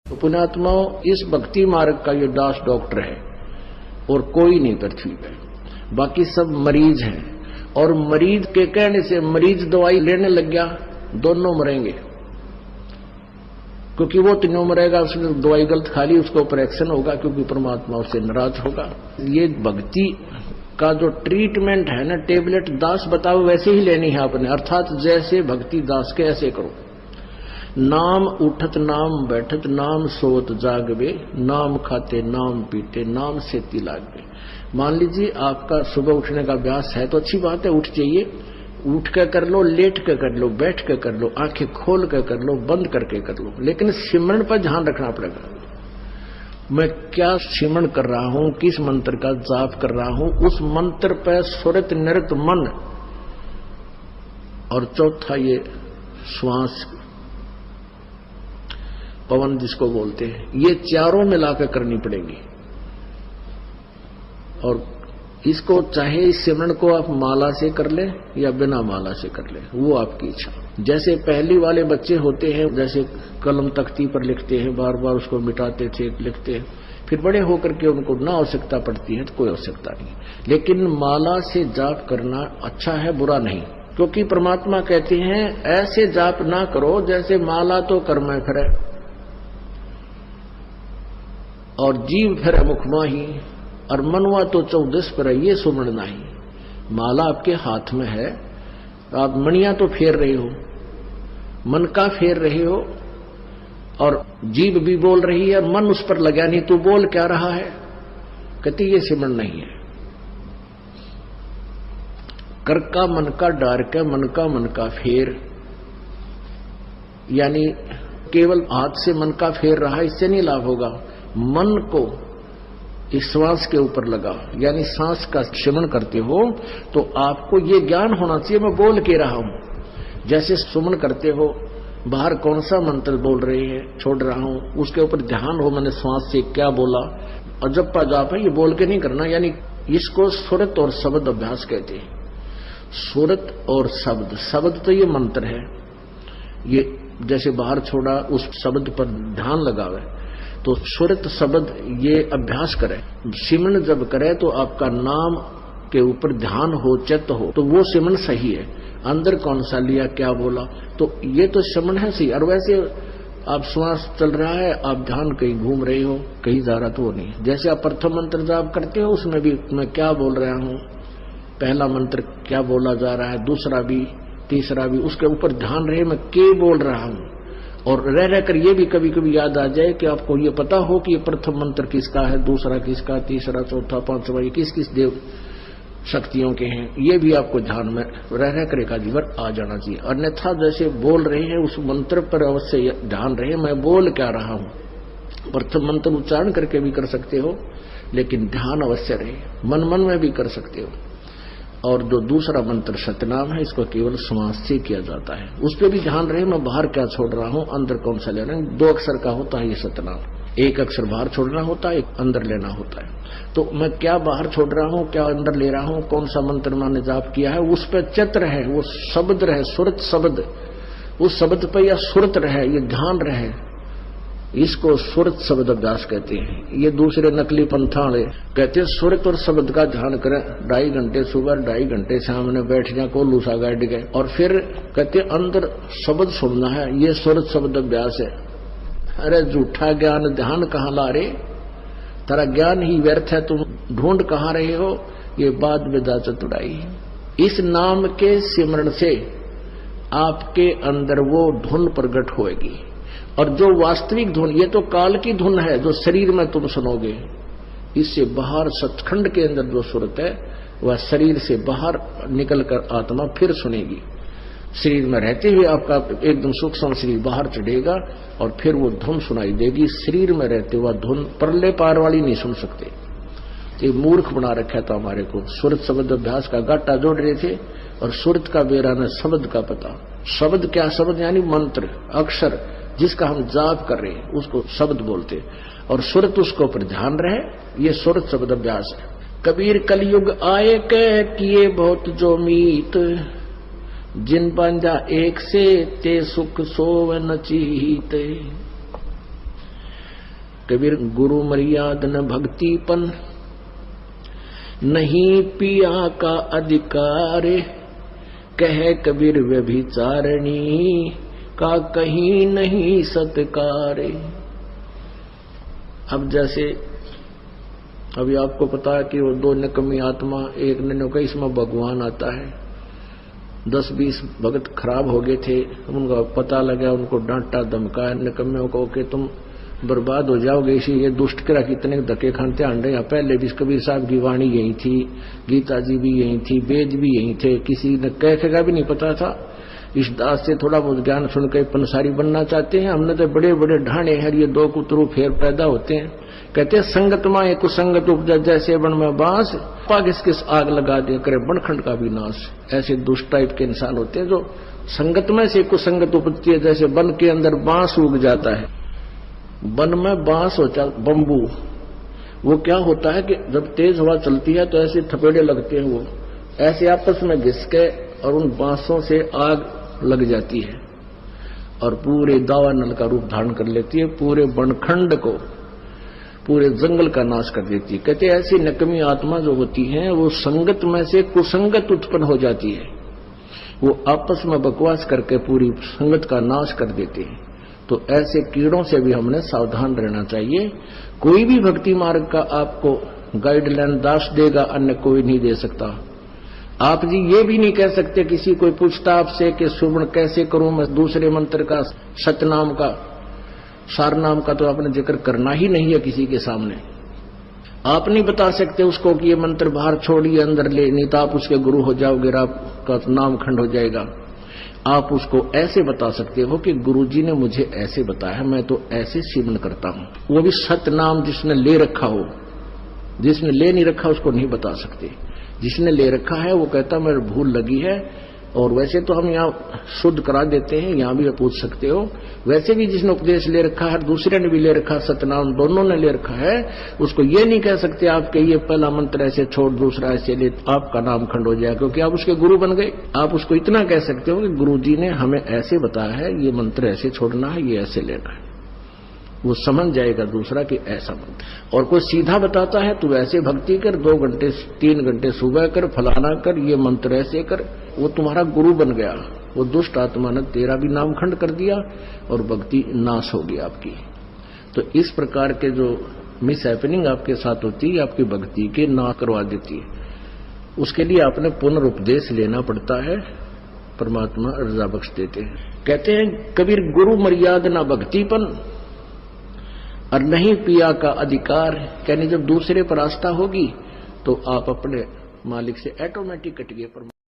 तो पुण्यात्माओं, इस भक्ति मार्ग का ये दास डॉक्टर है और कोई नहीं पृथ्वी पे, बाकी सब मरीज हैं। और मरीज के कहने से मरीज दवाई लेने लग गया, दोनों मरेंगे, क्योंकि वो तीनों मरेगा, उसने दवाई गलत खा ली, उसको ऑपरेशन होगा, क्योंकि परमात्मा उससे नाराज होगा। ये भक्ति का जो ट्रीटमेंट है ना, टेबलेट दास बताओ वैसे ही लेनी है आपने, अर्थात जैसे भक्ति दास के ऐसे करो। नाम उठत नाम बैठत नाम सोत जागवे, नाम खाते नाम पीते नाम सेती लागवे। मान लीजिए आपका सुबह उठने का अभ्यास है तो अच्छी बात है, उठ जाइए, उठ के कर लो, लेट के कर लो, बैठ के कर लो, आंखें खोल के कर लो, बंद करके कर लो, लेकिन सिमरन पर ध्यान रखना पड़ेगा। मैं क्या सिमरन कर रहा हूं, किस मंत्र का जाप कर रहा हूं, उस मंत्र पर सुरत निरत मन। और चौथा ये श्वास, पवन जिसको बोलते हैं, ये चारों मिलाकर करनी पड़ेगी। और इसको चाहे इस सिमरन को आप माला से कर ले या बिना माला से कर ले, वो आपकी इच्छा। जैसे पहली वाले बच्चे होते हैं, जैसे कलम तख्ती पर लिखते हैं, बार बार उसको मिटाते थे, लिखते हैं, फिर बड़े होकर के उनको ना आवश्यकता पड़ती है तो कोई आवश्यकता नहीं। लेकिन माला से जाप करना अच्छा है, बुरा नहीं, क्योंकि परमात्मा कहते हैं ऐसे जाप ना करो जैसे माला तो कर में फिरे और जीव फिर मुखमा ही, और मनवा तो 14 पर ये सुमरण नहीं। माला आपके हाथ में है, आप मणियां तो फेर रहे हो, मन का फेर रहे हो, और जीभ भी बोल रही है, मन उस पर लगा नहीं, तू बोल क्या रहा है, कहती ये सिमरण नहीं है। कर का मन का डार के मन का फेर, यानी केवल हाथ से मन का फेर रहा, इससे नहीं लाभ होगा। मन को इस श्वास के ऊपर लगा, यानी सांस का सिमरन करते हो तो आपको ये ज्ञान होना चाहिए मैं बोल के रहा हूं। जैसे सुमन करते हो, बाहर कौन सा मंत्र बोल रहे हैं, छोड़ रहा हूं, उसके ऊपर ध्यान हो, मैंने श्वास से क्या बोला। और जब पा जाप है, ये बोल के नहीं करना, यानी इसको सुरत और शब्द अभ्यास कहते हैं। सुरत और शब्द, शब्द तो ये मंत्र है, ये जैसे बाहर छोड़ा उस शब्द पर ध्यान लगावे, तो सुरत शब्द ये अभ्यास करे। सिमरन जब करे तो आपका नाम के ऊपर ध्यान हो, चित्त हो, तो वो सिमरन सही है। अंदर कौन सा लिया, क्या बोला, तो ये तो सिमरन है सही। और वैसे आप श्वास चल रहा है, आप ध्यान कहीं घूम रहे हो, कहीं जा रहा तो वो नहीं। जैसे आप प्रथम मंत्र जाप करते हो, उसमें भी मैं क्या बोल रहा हूँ, पहला मंत्र क्या बोला जा रहा है, दूसरा भी, तीसरा भी, उसके ऊपर ध्यान रहे मैं क्या बोल रहा हूँ। और रह रहकर ये भी कभी कभी याद आ जाए कि आपको ये पता हो कि ये प्रथम मंत्र किसका है, दूसरा किसका, तीसरा, चौथा, पांचवा, ये किस किस देव शक्तियों के हैं, ये भी आपको ध्यान में रह रहकर एक आधी बार आ जाना चाहिए। अन्यथा जैसे बोल रहे हैं उस मंत्र पर अवश्य ध्यान रहे मैं बोल क्या रहा हूं। प्रथम मंत्र उच्चारण करके भी कर सकते हो, लेकिन ध्यान अवश्य रहे, मन मन में भी कर सकते हो। और जो दूसरा मंत्र सतनाम है, इसको केवल श्वास से किया जाता है, उस पर भी ध्यान रहे मैं बाहर क्या छोड़ रहा हूं, अंदर कौन सा लेना है। 2 अक्षर का होता है ये सतनाम, 1 अक्षर बाहर छोड़ना होता है, 1 अंदर लेना होता है। तो मैं क्या बाहर छोड़ रहा हूं, क्या अंदर ले रहा हूं, कौन सा मंत्र मैंने जाप किया है, उस पर चित्त रहे, वो शब्द रहे, सुरत शब्द, उस शब्द पर या सुरत रहे, ये ध्यान रहे, इसको सुरत शब्द अभ्यास कहते हैं। ये दूसरे नकली पंथाड़े कहते हैं सुरत और शब्द का ध्यान करें, 2.5 घंटे सुबह, 2.5 घंटे सामने बैठ जाए, को लूसा गाइड गए, और फिर कहते अंदर शब्द सुनना है, ये सुरत शब्द अभ्यास है। अरे झूठा ज्ञान ध्यान कहाँ ला रहे, तेरा ज्ञान ही व्यर्थ है, तुम ढूंढ कहाँ रहे हो, ये बाद में जा चतुराई। इस नाम के सिमरण से आपके अंदर वो धुन प्रकट होएगी, और जो वास्तविक धुन, ये तो काल की धुन है जो शरीर में तुम सुनोगे, इससे बाहर सचखंड के अंदर जो सुरत है वह शरीर से बाहर निकलकर आत्मा फिर सुनेगी। शरीर में रहते हुए आपका एकदम सूक्ष्म शरीर बाहर चढ़ेगा और फिर वो धुन सुनाई देगी। शरीर में रहते हुआ धुन परले पार वाली नहीं सुन सकते, ये मूर्ख बना रखा था हमारे को। सुरत शब्द अभ्यास का गाटा जोड़ रहे थे, और सुरत का बेरा न शब्द का पता। शब्द क्या, शब्द यानी मंत्र, अक्षर, जिसका हम जाप कर रहे हैं उसको शब्द बोलते, और सुरत उसको पर ध्यान रहे, ये सुरत शब्द अभ्यास है। कबीर कलयुग आए कह किए बहुत जो मीत, जिन बांधा एक से ते सुख सोव न चीत। कबीर गुरु मर्याद न भक्तिपन, नहीं पिया का अधिकार, कह कबीर व्यभिचारिणी का कहीं नहीं सत्कार। अब जैसे अभी आपको पता है कि वो दो निकम्मी आत्मा, एक ने कहा इसमें भगवान आता है, 10-20 भगत खराब हो गए थे, उनका पता लगा, उनको डांटा धमकाया निकम्मियों को कि तुम बर्बाद हो जाओगे, इसी ये दुष्ट करा कितने धक्के खानते आंडे। या पहले भी कबीर साहब की वाणी यही थी, गीता जी भी यही थी, वेद भी यही थे, किसी ने कैसे का भी नहीं पता था। इस दास से थोड़ा बहुत ज्ञान सुनकर पंसारी बनना चाहते हैं, हमने तो बड़े बड़े ढाणे हैं, ये दो कुतरू फेर पैदा होते हैं। कहते हैं संगत माए कुसंगत उपजा, जैसे बन में बांस, पाग किस आग लगा दे करे बनखंड का भी नाश। ऐसे दुष्ट टाइप के इंसान होते हैं जो संगत में से कुसंगत उपजती है। जैसे वन के अंदर बांस उग जाता है, वन में बांस होता बम्बू, वो क्या होता है कि जब तेज हवा चलती है तो ऐसे थपेड़े लगते हैं, वो ऐसे आपस में घिस के और उन बांसों से आग लग जाती है और पूरे दावानल का रूप धारण कर लेती है, पूरे बनखंड को, पूरे जंगल का नाश कर देती है। कहते ऐसी नकमी आत्मा जो होती है वो संगत में से कुसंगत उत्पन्न हो जाती है, वो आपस में बकवास करके पूरी संगत का नाश कर देते हैं। तो ऐसे कीड़ों से भी हमने सावधान रहना चाहिए। कोई भी भक्ति मार्ग का आपको गाइडलाइन दास देगा, अन्य कोई नहीं दे सकता। आप जी ये भी नहीं कह सकते, किसी कोई पूछता आपसे कि सुवर्ण कैसे करूं मैं, दूसरे मंत्र का सतनाम का सारनाम का तो आपने जिक्र करना ही नहीं है किसी के सामने। आप नहीं बता सकते उसको कि ये मंत्र बाहर छोड़िए अंदर ले, नहीं तो आप उसके गुरु हो जाओगे, आपका नाम खंड हो जाएगा। आप उसको ऐसे बता सकते हो कि गुरुजी ने मुझे ऐसे बताया, मैं तो ऐसे सिमरन करता हूं। वो भी सतनाम जिसने ले रखा हो, जिसने ले नहीं रखा उसको नहीं बता सकते। जिसने ले रखा है वो कहता मेरे भूल लगी है, और वैसे तो हम यहाँ शुद्ध करा देते हैं, यहाँ भी पूछ सकते हो। वैसे भी जिसने उपदेश ले रखा है, दूसरे ने भी ले रखा, सतनाम दोनों ने ले रखा है, उसको ये नहीं कह सकते आप कि ये पहला मंत्र ऐसे छोड़ दूसरा ऐसे ले, आपका नाम खंड हो जाए, क्योंकि आप उसके गुरु बन गए। आप उसको इतना कह सकते हो कि गुरु जी ने हमें ऐसे बताया है, ये मंत्र ऐसे छोड़ना है, ये ऐसे लेना है, वो समझ जाएगा दूसरा कि ऐसा मंत्र। और कोई सीधा बताता है तो वैसे भक्ति कर, 2 घंटे 3 घंटे सुबह कर, फलाना कर, ये मंत्र ऐसे कर, वो तुम्हारा गुरु बन गया। वो दुष्ट आत्मा ने तेरा भी नाम खंड कर दिया और भक्ति नाश होगी आपकी। तो इस प्रकार के जो मिस हैपनिंग आपके साथ होती है, आपकी भक्ति के ना करवा देती है। उसके लिए आपने पुनरुपदेश लेना पड़ता है, परमात्मा रजा बख्श देते हैं। कहते हैं कबीर गुरु मर्याद ना भक्तिपन, और नहीं पिया का अधिकार। यानी जब दूसरे पर आस्था होगी तो आप अपने मालिक से ऑटोमेटिक कट गए।